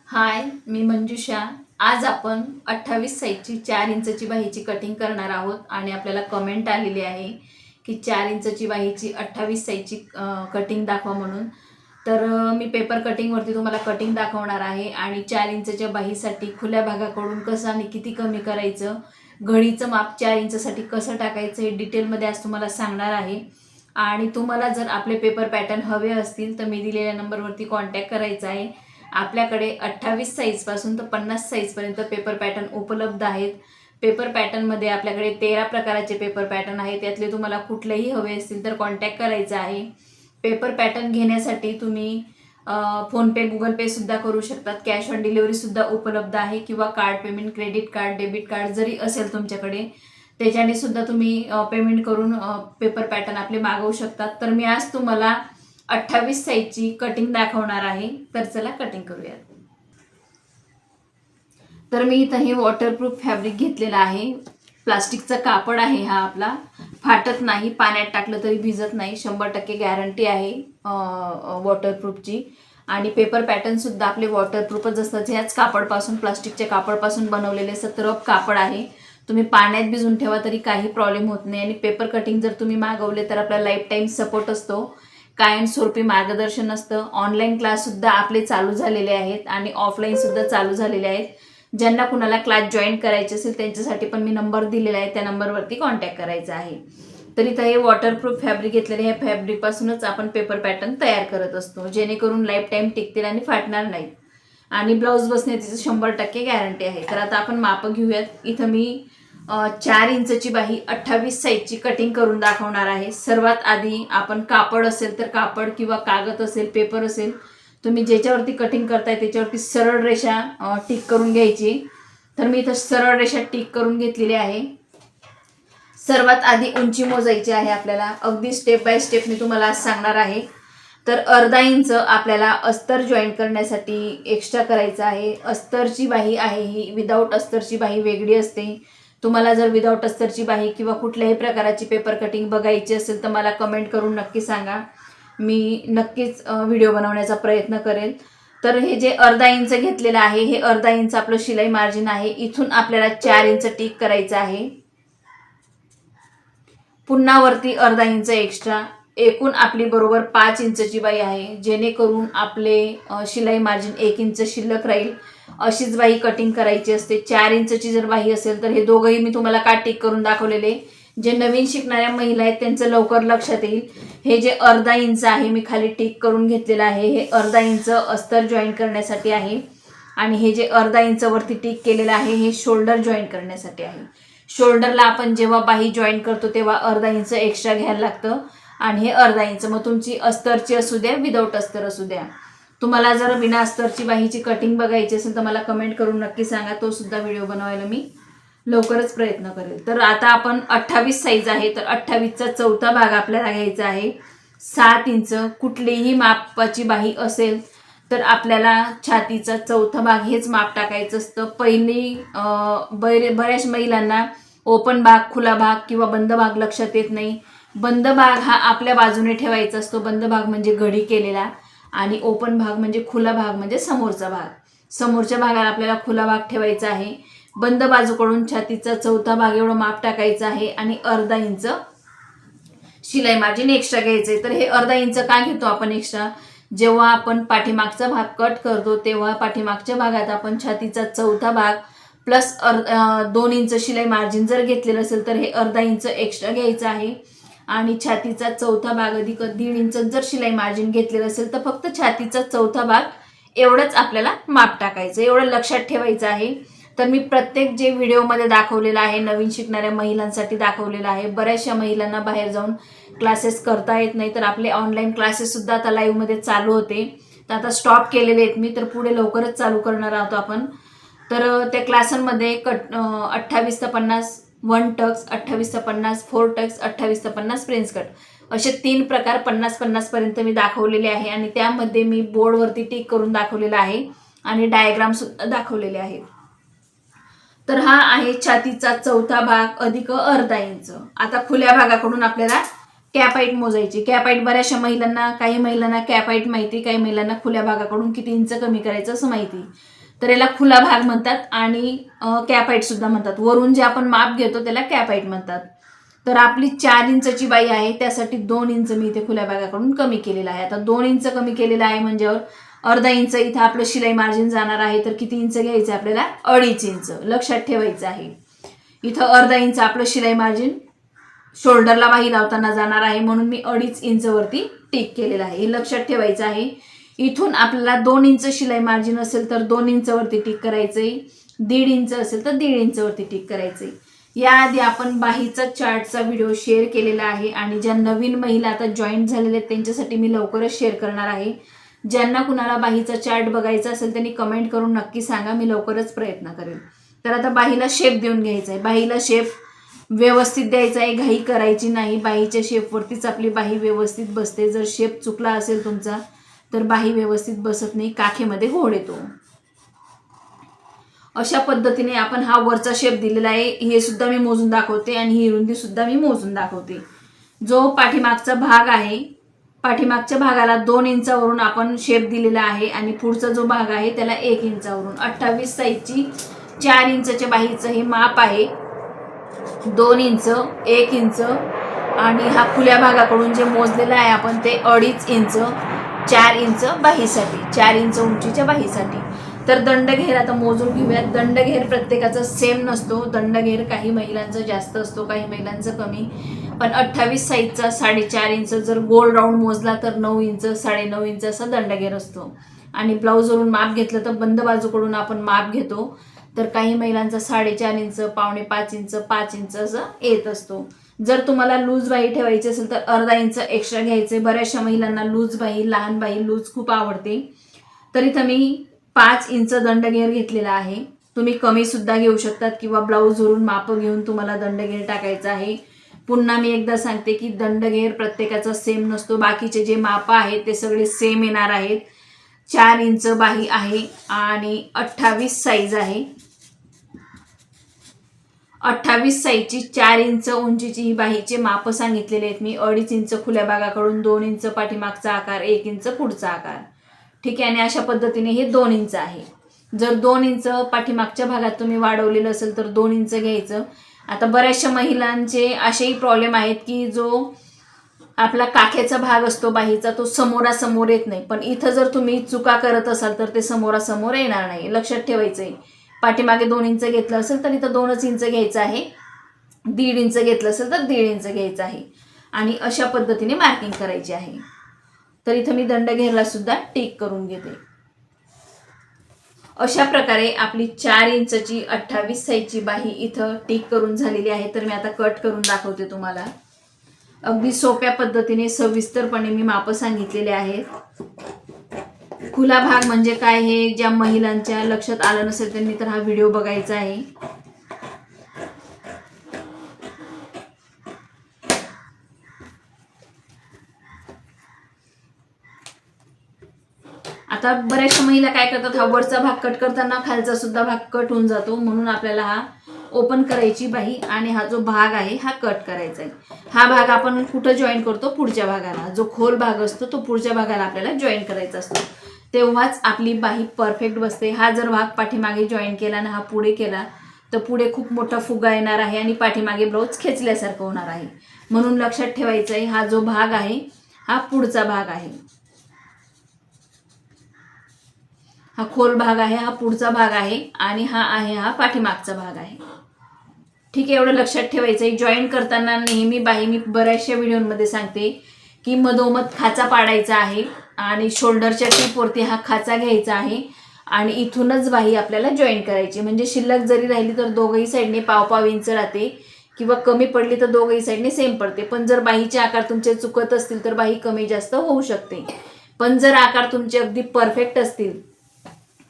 हाय, मी मंजुषा. आज आपण 28 साईजची 4 इंचची बाहीची कटिंग करणार आहोत आणि आपल्याला कमेंट आलेली आहे की 4 इंचची बाहीची 28 साईजची कटिंग दाखवा म्हणून. तर मी पेपर कटिंगवरती तुम्हाला कटिंग दाखवणार आहे आणि 4 इंचच्या बाहीसाठी खुल्या भागाकडून कसं आणि किती कमी करायचं, घडीचं माप 4 इंचसाठी कसं टाकायचं हे डिटेलमध्ये आज तुम्हाला सांगणार आहे. आणि तुम्हाला जर आपले पेपर पॅटर्न हवे असतील तर मी दिलेल्या नंबरवरती कॉन्टॅक्ट करायचा आहे. आपल्याकडे 28 साईजपासून तर 50 साईजपर्यंत पेपर पॅटर्न उपलब्ध आहेत. पेपर पॅटर्नमध्ये आपल्याकडे 13 प्रकाराचे पेपर पॅटर्न आहेत. त्यातले तुम्हाला कुठलेही हवे असतील तर कॉन्टॅक्ट करायचा आहे. पेपर पॅटर्न घेण्यासाठी तुम्ही फोनपे, गुगल पेसुद्धा करू शकतात. कॅश ऑन डिलिव्हरीसुद्धा उपलब्ध आहे किंवा card payment, credit card, debit card जरी असेल तुमच्याकडे त्याच्याने सुद्धा तुम्ही पेमेंट करून पेपर पॅटर्न आपले मागवू शकतात. तर मी आज तुम्हाला 28 साईजची कटिंग दाखवणार आहे. तर चला कटिंग करूयात. तर मी इथं हे वॉटरप्रूफ फॅब्रिक घेतलेला आहे. प्लास्टिकचा कापड आहे हा आपला, फाटत नाही, पाण्यात टाकलं तरी भिजत नाही, 100% गॅरंटी आहे वॉटरप्रूफची. आणि पेपर पॅटर्न सुद्धा आपले वॉटरप्रूफच असतात. ह्याच कापडपासून, प्लास्टिकच्या कापडपासून बनवलेले रफ कापड आहे. तुम्ही पाण्यात भिजून ठेवा तरी काही प्रॉब्लेम होत नाही. आणि पेपर कटिंग जर तुम्ही मागवले तर आपला लाईफ टाईम सपोर्ट असतो, कायमस्वरूपी मार्गदर्शन असतं. ऑनलाईन क्लाससुद्धा आपले चालू झालेले आहेत आणि ऑफलाईनसुद्धा चालू झालेले आहेत. ज्यांना कुणाला क्लास जॉईन करायचे असेल त्यांच्यासाठी पण मी नंबर दिलेला आहे, त्या नंबरवरती कॉन्टॅक्ट करायचा आहे. तर इथं हे वॉटरप्रूफ फॅब्रिक घेतलेले, ह्या फॅब्रिकपासूनच आपण पेपर पॅटर्न तयार करत असतो, जेणेकरून लाईफ टाईम टिकतील आणि फाटणार नाहीत. आणि ब्लाऊज बसण्याची 100% गॅरंटी आहे. तर आता आपण मापं घेऊयात. इथं मी 4 इंचची बाही 28 साईजची कटिंग करून दाखवणार आहे. सर्वात आधी आपण कापड असेल तर कापड किंवा कागद असेल, पेपर असेल, तुम्ही ज्याच्यावरती कटिंग करताय त्याच्यावरती सरळ रेषा टिक करून घ्यायची. तर मी इथं सरळ रेषा टिक करून घेतलेली आहे. सर्वात आधी उंची मोजायची आहे आपल्याला. अगदी स्टेप बाय स्टेप मी तुम्हाला आज सांगणार आहे. तर अर्धा इंच आपल्याला अस्तर जॉईन करण्यासाठी एक्स्ट्रा करायचं आहे. अस्तरची बाही आहे ही, विदाऊट अस्तरची बाही वेगळी असते. तुम्हाला जर विदाऊट अस्तरची बाही किंवा कुठल्याही प्रकाराची पेपर कटिंग बघायची असेल तर मला कमेंट करून नक्की सांगा, मी नक्कीच व्हिडिओ बनवण्याचा प्रयत्न करेल. तर हे जे अर्धा इंच घेतलेलं आहे, हे अर्धा इंच आपलं शिलाई मार्जिन आहे. इथून आपल्याला 4 इंच टिक करायचं आहे. पुन्हा वरती अर्धा इंच एक्स्ट्रा, एकूण आपली बरोबर 5 इंचची बाही आहे. जेणेकरून आपले शिलाई मार्जिन 1 इंच शिल्लक राहील. अशीच बाही कटिंग करायची असते. 4 इंचची जर बाही असेल तर हे दोघंही मी तुम्हाला का टिक करून दाखवलेले, जे नवीन शिकणाऱ्या महिला आहेत त्यांचं लवकर लक्षात येईल. हे जे अर्धा इंच आहे मी खाली टिक करून घेतलेलं आहे, हे अर्धा इंच अस्तर जॉईन करण्यासाठी आहे. आणि हे जे अर्धा इंच वरती टिक केलेलं आहे हे शोल्डर जॉईन करण्यासाठी आहे. शोल्डरला आपण जेव्हा बाही जॉईन करतो तेव्हा अर्धा इंच एक्स्ट्रा घ्यायला लागतं. आणि हे अर्धा इंच, मग तुमची अस्तरची असू द्या, विदाऊट अस्तर असू द्या. तुम्हाला जर बिना अस्तरची बाहीची कटिंग बघायची असेल तर मला कमेंट करून नक्की सांगा, तो सुद्धा व्हिडिओ बनवायला मी लवकरच प्रयत्न करेल. तर आता आपण 28 साईज आहे, तर 28चा चौथा भाग आपल्याला घ्यायचा आहे. 7 इंच. कुठलीही मापाची बाही असेल तर आपल्याला छातीचा चौथा भाग हेच माप टाकायचं असतं. बऱ्याच महिलांना ओपन भाग, खुला भाग किंवा बंद भाग लक्षात येत नाही. बंद भाग हा आपल्या बाजूने ठेवायचा असतो. बंद भाग म्हणजे घडी केलेला, आणि ओपन भाग म्हणजे खुला भाग, म्हणजे समोरचा भाग. समोरच्या भागाला आपल्याला खुला भाग ठेवायचा आहे. बंद बाजूकडून छातीचा चौथा भाग एवढं माप टाकायचं आहे आणि अर्धा इंच शिलाई मार्जिन एक्स्ट्रा घ्यायचंय. तर हे अर्धा इंच का घेतो आपण एक्स्ट्रा, जेव्हा आपण पाठीमागचा भाग कट करतो तेव्हा पाठीमागच्या भागात आपण छातीचा चौथा भाग प्लस 2 इंच शिलाई मार्जिन जर घेतलेलं असेल तर हे अर्धा इंच एक्स्ट्रा घ्यायचं आहे. आणि छातीचा चौथा भाग अधिक 1.5 इंच जर शिलाई मार्जिन घेतलेलं असेल तर फक्त छातीचा चौथा भाग एवढंच आपल्याला माप टाकायचं, एवढं लक्षात ठेवायचं आहे. तर मी प्रत्येक जे व्हिडिओमध्ये दाखवलेलं आहे नवीन शिकणाऱ्या महिलांसाठी दाखवलेलं आहे. बऱ्याचशा महिलांना बाहेर जाऊन क्लासेस करता येत नाही, तर आपले ऑनलाईन क्लासेससुद्धा आता लाईव्हमध्ये चालू होते. तर आता स्टॉप केलेले आहेत मी, तर पुढे लवकरच चालू करणार आहोत आपण. तर त्या क्लासांमध्ये 28 ते 50 1 टक्स, 28 ते 50 4 टक्स, 28 ते 50 प्रिन्स कट, असे 3 प्रकार 50-50 पर्यंत मी दाखवलेले आहे. आणि त्यामध्ये मी बोर्डवरती टिक करून दाखवलेला आहे आणि डायग्राम सुद्धा दाखवलेले आहे. तर हा आहे छातीचा चौथा भाग अधिक अर्धा इंच. आता खुल्या भागाकडून आपल्याला कॅप हाईट मोजायची. कॅप हाईट बऱ्याचशा महिलांना, काही महिलांना कॅप हाईट माहिती, काही महिलांना खुल्या भागाकडून किती इंच कमी करायचं असं माहिती. तर याला खुला भाग म्हणतात आणि कॅप हाईट सुद्धा म्हणतात. वरून जे आपण माप घेतो त्याला कॅप हाईट म्हणतात. तर आपली 4 इंचची बाई आहे, त्यासाठी 2 इंच मी इथे खुल्या भागाकडून कमी केलेला आहे. आता 2 इंच कमी केलेलं आहे म्हणजे अर्धा इंच इथं आपलं शिलाई मार्जिन जाणार आहे. तर किती इंच घ्यायचं आपल्याला? 2.5 इंच. लक्षात ठेवायचं आहे. इथं अर्धा इंच आपलं शिलाई मार्जिन शोल्डरला बाही लावताना जाणार आहे, म्हणून मी 2.5 इंच वरती टिक केलेलं आहे. हे लक्षात ठेवायचं आहे. इथून आपल्याला 2 इंच शिलाई मार्जिन असेल तर 2 इंच वरती टिक करायचंय. 1.5 इंच असेल तर 1.5 इंच वरती टिक करायचंय. याआधी आपण बाहीचा चार्टचा व्हिडिओ शेअर केलेला आहे आणि ज्या नवीन महिला आता जॉईन झालेल्या आहेत त्यांच्यासाठी मी लवकरच शेअर करणार आहे. ज्यांना कुणाला बाहीचा चार्ट बघायचा असेल त्यांनी कमेंट करून नक्की सांगा, मी लवकरच प्रयत्न करेन. तर आता बाहीला शेप देऊन घ्यायचा आहे. बाहीला शेप व्यवस्थित द्यायचा आहे, घाई करायची नाही. बाहीच्या शेपवरतीच आपली बाही व्यवस्थित बसते. जर शेप चुकला असेल तुमचा तर बाही व्यवस्थित बसत नाही, काखेमध्ये घोळ येतो. अशा पद्धतीने आपण हा वरचा शेप दिलेला आहे. हे सुद्धा मी मोजून दाखवते आणि ही रुंदी सुद्धा मी मोजून दाखवते. जो पाठीमागचा भाग आहे, पाठीमागच्या भागाला 2 इंचावरून आपण शेप दिलेला आहे आणि पुढचा जो भाग आहे त्याला 1 इंचावरून. 28 साईजची 4 इंचच्या बाहीचं हे माप आहे. 2 इंच, 1 इंच आणि हा खुल्या भागाकडून जे मोजलेलं आहे आपण ते 2.5 इंच, 4 इंच बाहीसाठी, 4 इंच उंचीच्या बाहीसाठी. तर दंडघेर आता मोजून घेऊयात. दंडघेर प्रत्येकाचा सेम नसतो. दंडघेर काही महिलांचा जास्त असतो, काही महिलांचा कमी. पण 28 साईजचा 4.5 इंच जर गोल राऊंड मोजला तर 9 इंच, 9.5 इंच असा दंडघेर असतो. आणि ब्लाऊजवरून माप घेतलं तर बंद बाजूकडून आपण माप घेतो. तर काही महिलांचा 4.5 इंच, 4.25 इंच, 5 इंच असं येत असतो. जर तुम्हाला लूज बाही ठेवायची असेल तर अर्धा इंच एक्स्ट्रा घ्यायचे. बऱ्याचशा महिलांना लूज बाही, लहान बाही लूज खूप आवडते. तर इथं मी 5 इंच दंडघेर घेतलेला आहे. तुम्ही कमी सुद्धा घेऊ शकतात किंवा ब्लाऊजवरून माप घेऊन तुम्हाला दंडघेर टाकायचा आहे. पुन्हा मी एकदा सांगते की दंडघेर प्रत्येकाचा सेम नसतो. बाकीचे जे माप आहेत ते सगळे सेम येणार आहेत. 4 इंच बाही आहे आणि 28 साईज आहे. 28 साईजची 4 इंच उंचीची ही बाहीचे माप सांगितलेले आहेत मी. 2.5 इंच खुल्या भागाकडून, 2 इंच पाठीमागचा आकार, 1 इंच पुढचा आकार. ठीक आहे. आणि अशा पद्धतीने हे 2 इंच आहे. जर 2 इंच पाठीमागच्या भागात तुम्ही वाढवलेलं असेल तर 2 इंच घ्यायचं. आता बऱ्याचशा महिलांचे असेही प्रॉब्लेम आहेत की जो आपला काखेचा भाग असतो बाहीचा तो समोरासमोर येत नाही. पण इथं जर तुम्ही चुका करत असाल तर ते समोरासमोर येणार नाही. लक्षात ठेवायचं आहे. पाठीमागे 2 इंच घेतलं असेल तर इथं 2च इंच घ्यायचं आहे. 1.5 इंच घेतलं असेल तर 1.5 इंच घ्यायचं आहे. आणि अशा पद्धतीने मार्किंग करायची आहे. तर इथं मी दंडघेरला सुद्धा टिक करून घेते. अशा प्रकारे आपली 4 इंचची 28 साईजची बाही इथं टिक करून झालेली आहे. तर मी आता कट करून दाखवते तुम्हाला. अगदी सोप्या पद्धतीने सविस्तरपणे मी माप सांगितलेले आहेत. खुला भाग म्हणजे काय हे ज्या महिलांच्या लक्षात आलं नसेल त्यांनी तर हा व्हिडिओ बघायचा आहे. आता बऱ्याचशा महिला काय करतात, हा वरचा भाग कट करताना खालचा सुद्धा भाग कट होऊन जातो. म्हणून आपल्याला हा ओपन करायची बाही आणि हा जो भाग आहे हा कट करायचा आहे. हा भाग आपण कुठं जॉईन करतो? पुढच्या भागाला. जो खोल भाग असतो तो पुढच्या भागाला आपल्याला जॉईन करायचा असतो. तेव्हाच आपली बाही परफेक्ट बसते. हा जर भाग पाठीमागे जॉईन केला आणि हा पुढे केला तर पुढे खूप मोठा फुगा येणार आहे आणि पाठीमागे ब्लाऊज खेचल्यासारखं होणार आहे. म्हणून लक्षात ठेवायचं आहे, हा जो भाग आहे हा पुढचा भाग आहे. हा खोल भाग आहे, हा पुढचा भाग आहे आणि हा आहे हा पाठीमागचा भाग आहे. ठीक आहे. एवढं लक्षात ठेवायचं आहे. जॉईन करताना नेहमी बाही मी बऱ्याचशा व्हिडिओमध्ये सांगते की मधोमध खाचा पाडायचा आहे आणि शोल्डरच्या टिपवरती हा खाचा घ्यायचा आहे आणि इथूनच बाही आपल्याला जॉईन करायची. म्हणजे शिल्लक जरी राहिली तर दोघंही साईडने 1.5 इंच राहते किंवा कमी पडली तर दोघंही साईडने सेम पडते. पण जर बाहीचे आकार तुमचे चुकत असतील तर बाही कमी जास्त होऊ शकते. पण जर आकार तुमचे अगदी परफेक्ट असतील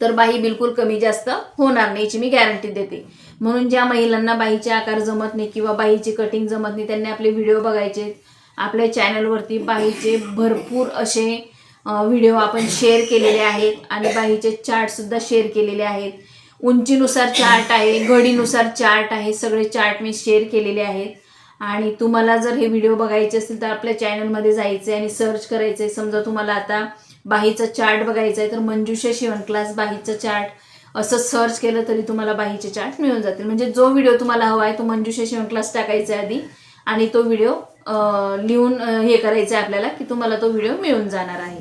तर बाही बिलकुल कमी जास्त होणार नाही, याची मी गॅरंटी देते. म्हणून ज्या महिलांना बाहीचे आकार जमत नाही किंवा बाहीची कटिंग जमत नाही त्यांनी आपले व्हिडिओ बघायचे. आपल्या चॅनलवरती बाहीचे भरपूर असे व्हिडिओ आपण शेअर केलेले आहेत आणि बाहीचे चार्टसुद्धा शेअर केलेले आहेत. उंचीनुसार चार्ट आहे, घडीनुसार चार्ट आहे, सगळे चार्ट मी शेअर केलेले आहेत. आणि तुम्हाला जर हे व्हिडिओ बघायचे असतील तर आपल्या चॅनलमध्ये जायचं आहे आणि सर्च करायचं आहे. समजा तुम्हाला आता बाहीचा चार्ट बघायचा आहे तर मंजुषा शिवण क्लास बाहीचा चार्ट असं सर्च केलं तरी तुम्हाला बाहीचे चार्ट मिळून जातील. म्हणजे जो व्हिडिओ तुम्हाला हवा आहे तो मंजुषा शिवण क्लास टाकायचा आहे आधी आणि तो व्हिडिओ लिहून हे करायचं आहे आपल्याला की तुम्हाला तो व्हिडिओ मिळून जाणार आहे.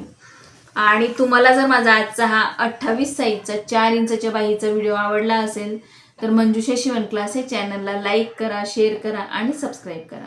आणि तुम्हाला जर माझा आजचा हा 28 साईजचा 4 इंचच्या बाहीचा व्हिडिओ आवडला असेल तर मंजुषा शिवण क्लास हे चॅनलला लाईक करा, शेअर करा आणि सबस्क्राईब करा.